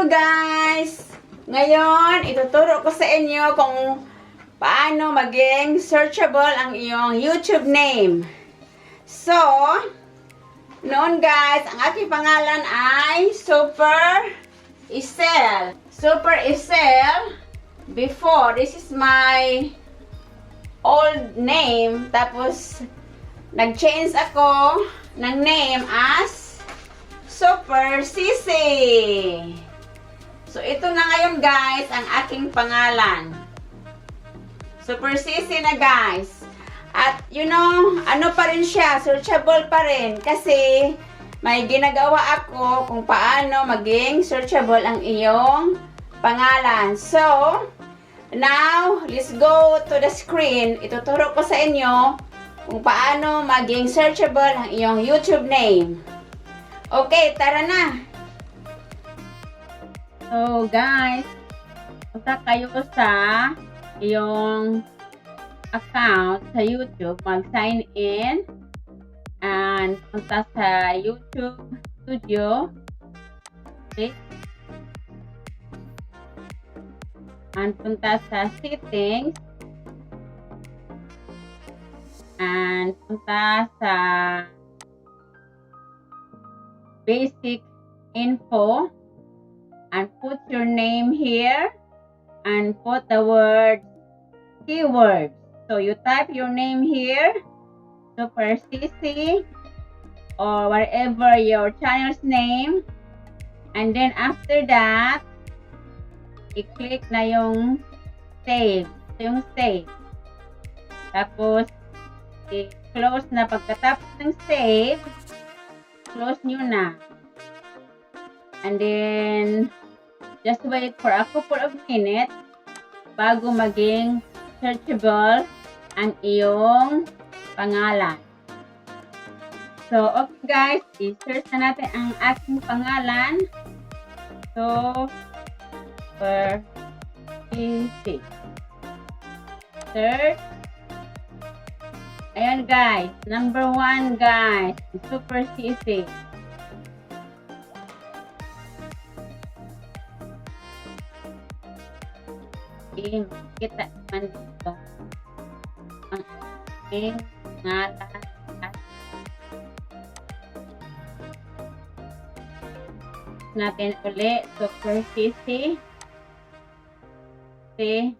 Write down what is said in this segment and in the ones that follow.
Hello guys! Ngayon, ituturo ko sa inyo kung paano maging searchable ang iyong YouTube name. So, noon guys, ang aking pangalan ay Super Ceci. Super Ceci. Before, this is my old name. Tapos, nag-change ako ng name as Super Ceci. So, ito na ngayon guys, ang aking pangalan. Super Ceci na guys. At you know, ano pa rin siya, searchable pa rin. Kasi, may ginagawa ako kung paano maging searchable ang iyong pangalan. So, now, let's go to the screen. Ituturo ko sa inyo kung paano maging searchable ang iyong YouTube name. Okay, tara na! So, guys, punta kayo sa iyong account sa YouTube, mag-sign in, and punta sa YouTube Studio. Okay. And punta sa settings, and punta sa basic info, and put your name here and put the word keyword. So you type your name here, Super Ceci, or whatever your channel's name, and then after that i-click na yung save. So yung save, tapos i-close na. Pagkatapos ng save, close nyo na. And then, just wait for a couple of minutes bago maging searchable ang iyong pangalan. So, okay guys, i-search na natin ang aking pangalan. So, Super Ceci. Search. Ayan guys, number 1 guys, Super Ceci. Kita naman dito ang aking ngalan at natin ulit, Super Ceci. Kasi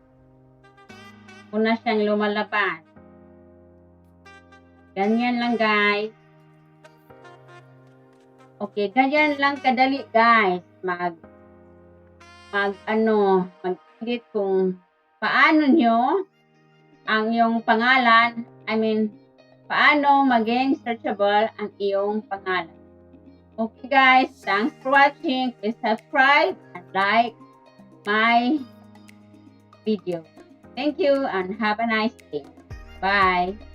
una siyang lumalabas. Ganyan lang guys. Okay, ganyan lang kadali guys. Mag-edit kung paano nyo ang iyong pangalan. Paano maging searchable ang iyong pangalan. Okay guys, thanks for watching. Please subscribe and like my video. Thank you and have a nice day. Bye.